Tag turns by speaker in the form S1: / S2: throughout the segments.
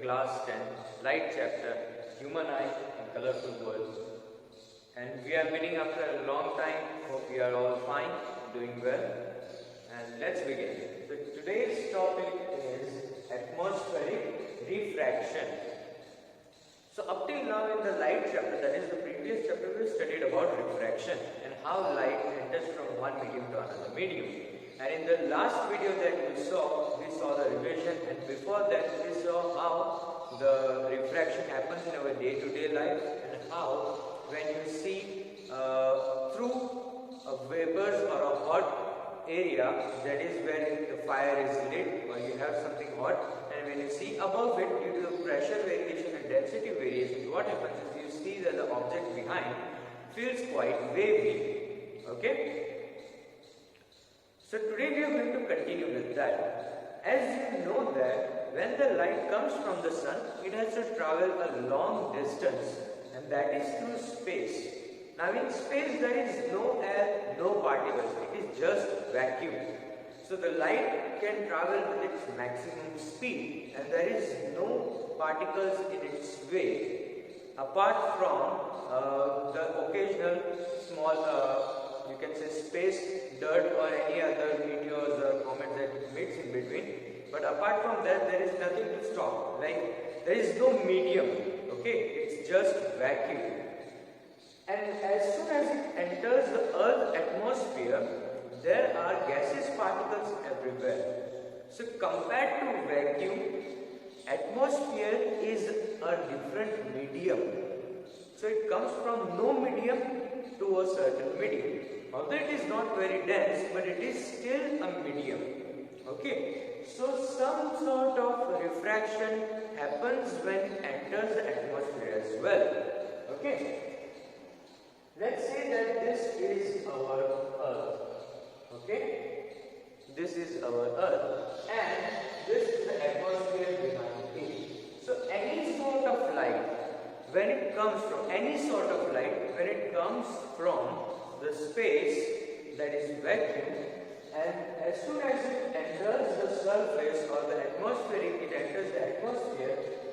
S1: class 10 light chapter, Human Eye in Colorful World. And we are meeting after a long time. Hope you are all fine, doing well. And let's begin. So today's topic is atmospheric refraction. So up till now in the light chapter, that is the previous chapter, we studied about refraction and how light enters from one medium to another medium. And in the last video that we saw the revision, and before that we saw how the refraction happens in our day-to-day life, and how when you see through vapors or a hot area, that is where the fire is lit or you have something hot, and when you see above it, due to the pressure variation and density variation, what happens is you see that the object behind feels quite wavy. Okay? So today we are going to continue with that. As you know that when the light comes from the sun, it has to travel a long distance, and that is through space. Now in space there is no air, no particles, it is just vacuum. So the light can travel with its maximum speed and there is no particles in its way apart from the occasional small you can say space dirt or any other meteors or comets that meets in between, but apart from that there is nothing to stop, like there is no medium, okay, it's just vacuum. And as soon as it enters the Earth's atmosphere, there are gaseous particles everywhere. So compared to vacuum, atmosphere is a different medium. So it comes from no medium to a certain medium. Although it is not very dense, but it is still a medium. Okay, so some sort of refraction happens when it enters the atmosphere as well. Okay, let's say that this is our Earth. Okay, this is our Earth, and this is the atmosphere behind it. So any sort of light, when it comes from the space, that is vacuum, and as soon as it enters the surface or the atmosphere,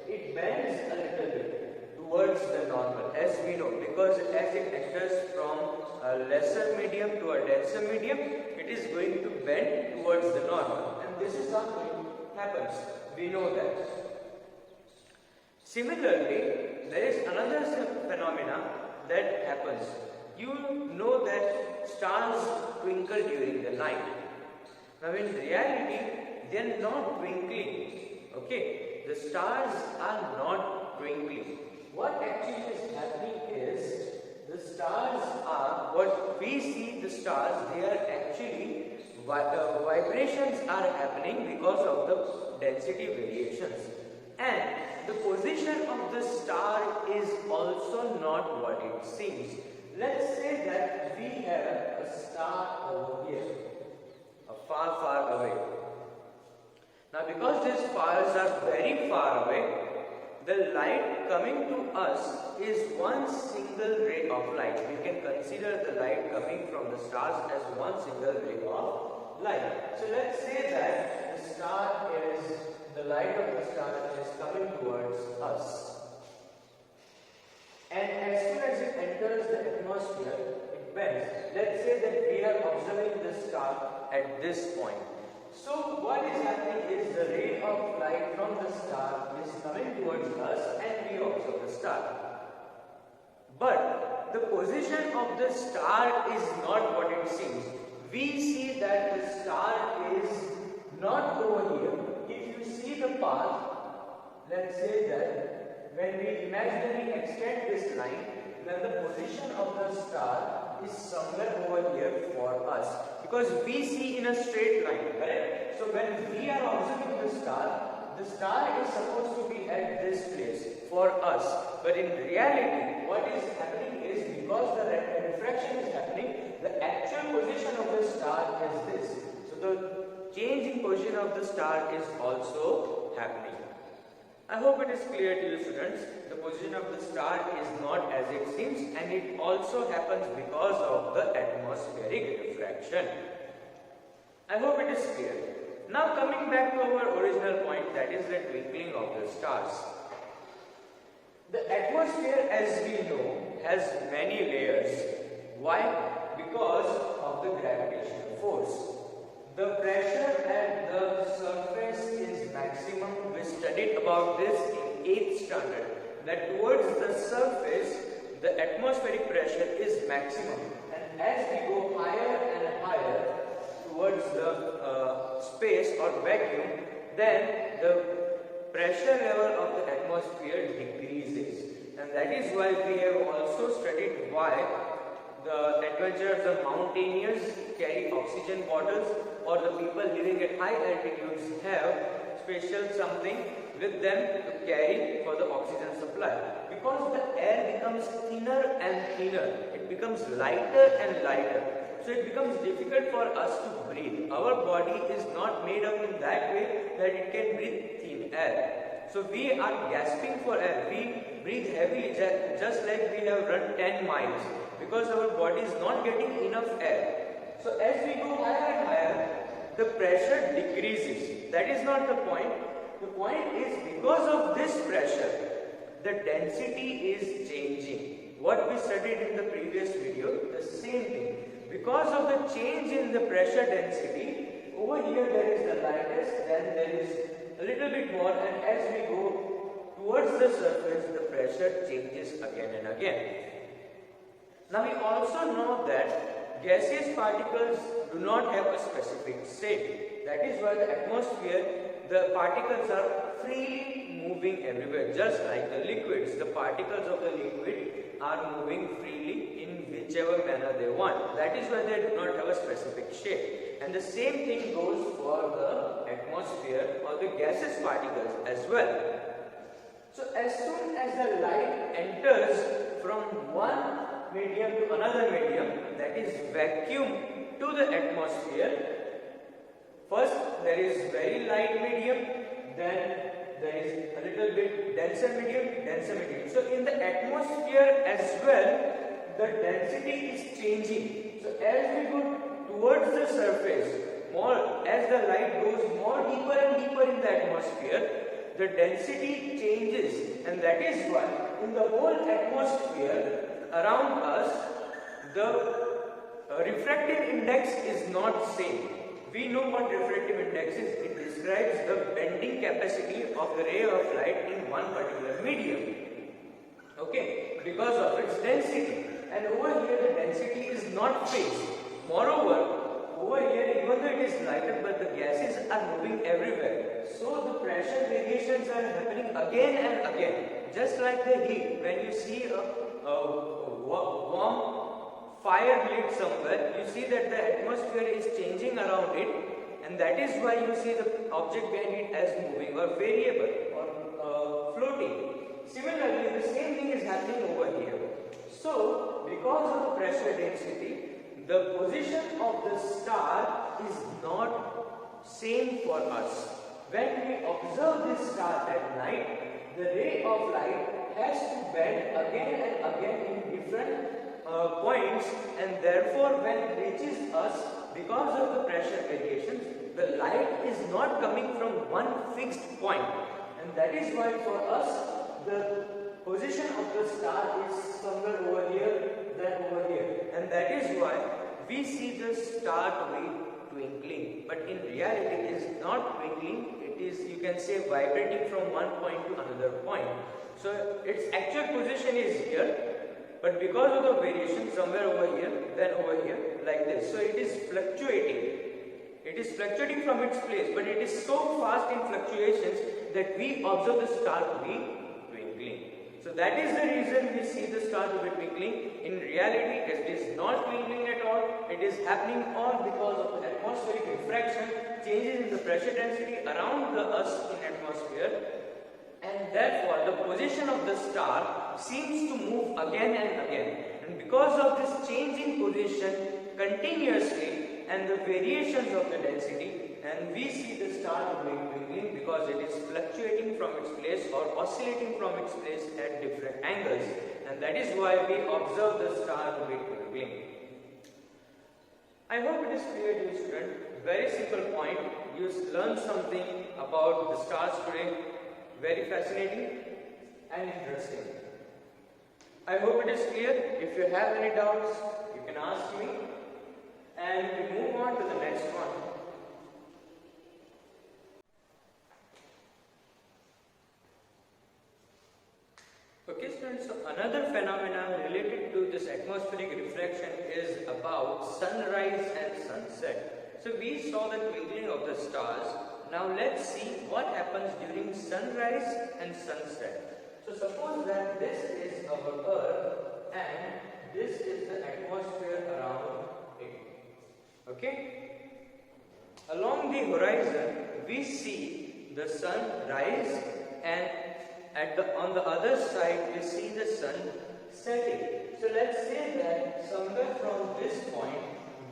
S1: it bends a little bit towards the normal, as we know, because as it enters from a lesser medium to a denser medium, it is going to bend towards the normal, and this is how it happens. We know that. Similarly, there is another phenomena that happens. You know that stars twinkle during the night. Now in reality, they are not twinkling. Okay, the stars are not twinkling. What actually is happening is, the stars are, what we see the stars, they are actually, vibrations are happening because of the density variations. And the position of the star is also not what it seems. Let's say that we have a star over here, far away. Now because these stars are very far away, the light coming to us is one single ray of light. We can consider the light coming from the stars as one single ray of light. So let's say that the light of the star is coming towards us. And as soon as it enters the atmosphere, it bends. Let's say that we are observing the star at this point. So what is happening is, the ray of light from the star is coming towards us and we observe the star. But the position of the star is not what it seems. We see that the star is not over here. If you see the path, let's say that when we imaginarily extend this line, then the position of the star is somewhere over here for us, because we see in a straight line, correct? So when we are observing the star is supposed to be at this place for us, but in reality what is happening is, because the refraction is happening, the actual position of the star is this. So the change in position of the star is also happening. I hope it is clear to you, students. The position of the star is not as it seems, and it also happens because of the atmospheric refraction. I hope it is clear. Now coming back to our original point, that is the twinkling of the stars. The atmosphere, as we know, has many layers. Why? Because of the gravitational force. The pressure at the surface is maximum. We studied about this in 8th standard, that towards the surface the atmospheric pressure is maximum, and as we go higher and higher towards the space or vacuum, then the pressure level of the atmosphere decreases. And that is why we have also studied why the adventurers, the mountaineers carry oxygen bottles, or the people living at high altitudes have special something with them to carry for the oxygen supply. Because the air becomes thinner and thinner, it becomes lighter and lighter. So it becomes difficult for us to breathe. Our body is not made up in that way that it can breathe thin air. So we are gasping for air. We breathe heavily, just like we have run 10 miles, because our body is not getting enough air. So as we go higher and higher, the pressure decreases. That is not the point. The point is, because of this pressure, the density is changing. What we studied in the previous video, the same thing. Because of the change in the pressure density, over here there is the lightest, then there is a little bit more, and as we go towards the surface, the pressure changes again and again. Now we also know that gaseous particles do not have a specific state. That is why the atmosphere, the particles are freely moving everywhere, just like the liquids. The particles of the liquid are moving freely in whichever manner they want. That is why they do not have a specific shape. And the same thing goes for the atmosphere or the gaseous particles as well. So as soon as the light enters from one medium to another medium, that is vacuum to the atmosphere, first there is very light medium, then there is a little bit denser medium. So in the atmosphere as well, the density is changing. So as we go towards the surface, as the light goes more deeper and deeper in the atmosphere, the density changes, and that is why in the whole atmosphere around us, the refractive index is not same. We know what refractive index is. It describes the bending capacity of the ray of light in one particular medium. Okay, because of its density. And over here the density is not fixed. Moreover, over here even though it is lighter, but the gases are moving everywhere. So the pressure variations are happening again and again. Just like the heat. When you see a warm fire lit somewhere, you see that the atmosphere is changing around it, and that is why you see the object behind it as moving or variable or floating. Similarly, the same thing is happening over here. So, because of the pressure density, the position of the star is not same for us. When we observe this star at night, the ray of light has to bend again and again in different points, and therefore when it reaches us, because of the pressure variations, the light is not coming from one fixed point, and that is why for us the position of the star is somewhere over here than over here, and that is why we see the star to be twinkling, but in reality it is not twinkling, it is, you can say, vibrating from one point to another point. So its actual position is here, but because of the variation somewhere over here, then over here, like this. So it is fluctuating. It is fluctuating from its place, but it is so fast in fluctuations that we observe the star to be twinkling. So that is the reason we see the star to be twinkling. In reality, it is not twinkling at all. It is happening all because of the atmospheric refraction, changes in the pressure density around us in atmosphere, and therefore the position of the star seems to move again and again. And because of this change in position continuously and the variations of the density, and we see the star to be twinkling because it is fluctuating from its place or oscillating from its place at different angles, and that is why we observe the star to be twinkling. I hope it is clear to you, student. very simple point. You learned something about the stars today. Very fascinating and interesting. I hope it is clear. If you have any doubts, you can ask me. And we move on to the next one. Okay students, so another phenomenon related to this atmospheric refraction is about sunrise and sunset. So we saw the twinkling of the stars. Now let's see what happens during sunrise and sunset. So suppose that this is our Earth and this is the atmosphere around it. Okay? Along the horizon we see the sun rise, and on the other side we see the sun setting. So let's say that somewhere from this point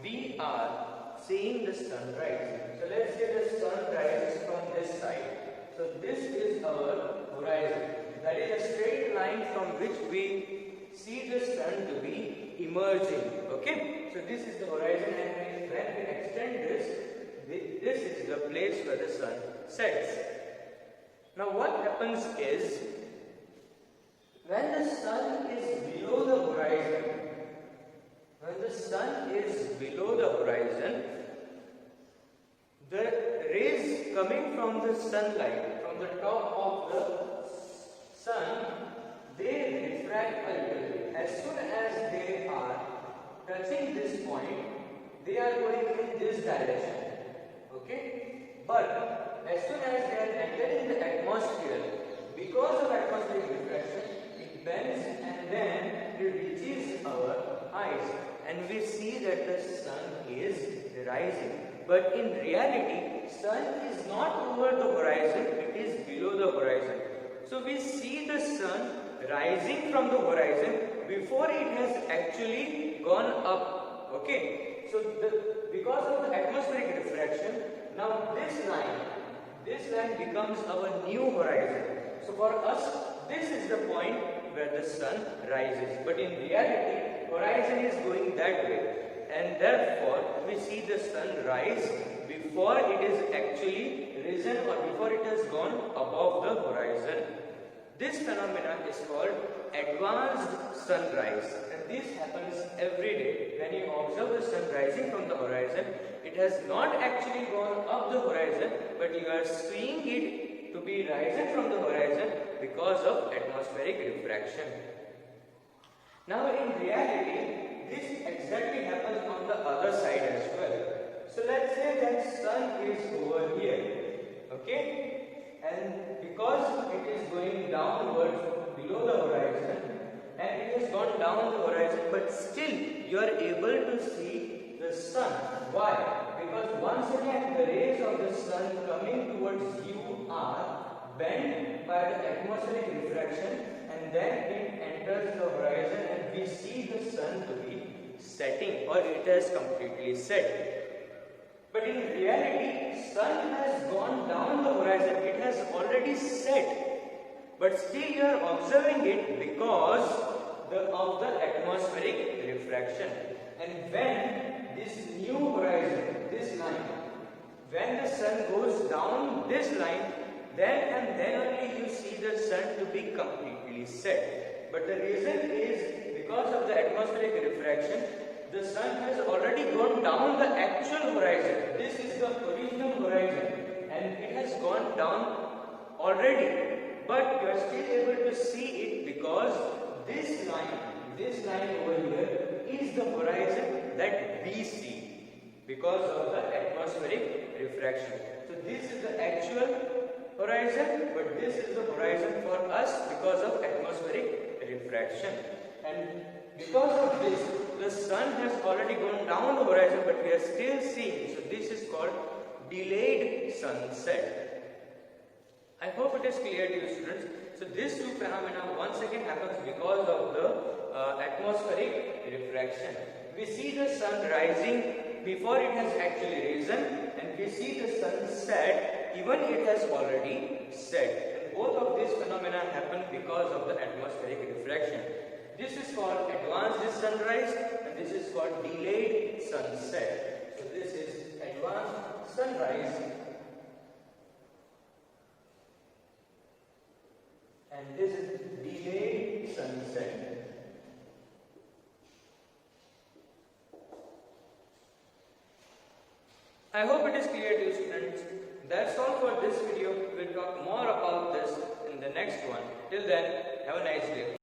S1: we are seeing the sun rising. So let's say the sun rises from this side. So this is our horizon. That is a straight line from which we see the sun to be emerging. Okay? So this is the horizon, and when we extend this, this is the place where the sun sets. Now what happens is, when the sun is below the horizon, the rays coming from the sunlight, from the top of the sun, they refract a little bit. As soon as they are touching this point, they are going in this direction. Okay? But as soon as they are entering the atmosphere, because of atmospheric refraction, it bends and then it reaches our eyes, and we see that the sun is rising. But in reality, sun is not over the horizon, it is below the horizon. So we see the sun rising from the horizon before it has actually gone up. Okay? So because of the atmospheric refraction, now this line becomes our new horizon. So for us, this is the point where the sun rises. But in reality, horizon is going that way. And therefore, we see the sun rise before it is actually risen or before it has gone above the horizon. This phenomenon is called advanced sunrise, and this happens every day. When you observe the sun rising from the horizon, it has not actually gone up the horizon, but you are seeing it to be risen from the horizon because of atmospheric refraction. Now in reality, this exactly happens on the other side as well. So let's say that sun is over here, okay? And because it is going downwards below the horizon, and it has gone down the horizon, but still you are able to see the sun. Why? Because once again the rays of the sun coming towards you are bent by the atmospheric refraction, and then it enters the horizon and we see the sun to be setting, or it has completely set. But in reality, sun has gone down the horizon, it has already set, but still you are observing it because of the atmospheric refraction. And when this new horizon, this line, when the sun goes down this line, then only you see the sun to be completely set. But the reason is because of the atmospheric refraction, the sun has already gone down the actual horizon. This is the original horizon, and it has gone down already. But you are still able to see it because this line over here is the horizon that we see because of the atmospheric refraction. So this is the actual horizon, but this is the horizon for us because of atmospheric refraction. And because of this, the sun has already gone down the horizon, but we are still seeing. So this is called delayed sunset. I hope it is clear to you, students. So these two phenomena once again happens because of the atmospheric refraction. We see the sun rising before it has actually risen, and we see the sun set even it has already set. And both of these phenomena happen because of the atmospheric refraction. This is called advanced sunrise, and this is called delayed sunset. So this is advanced sunrise and this is delayed sunset. I hope it is clear to you students. That's all for this video. We'll talk more about this in the next one. Till then, have a nice day.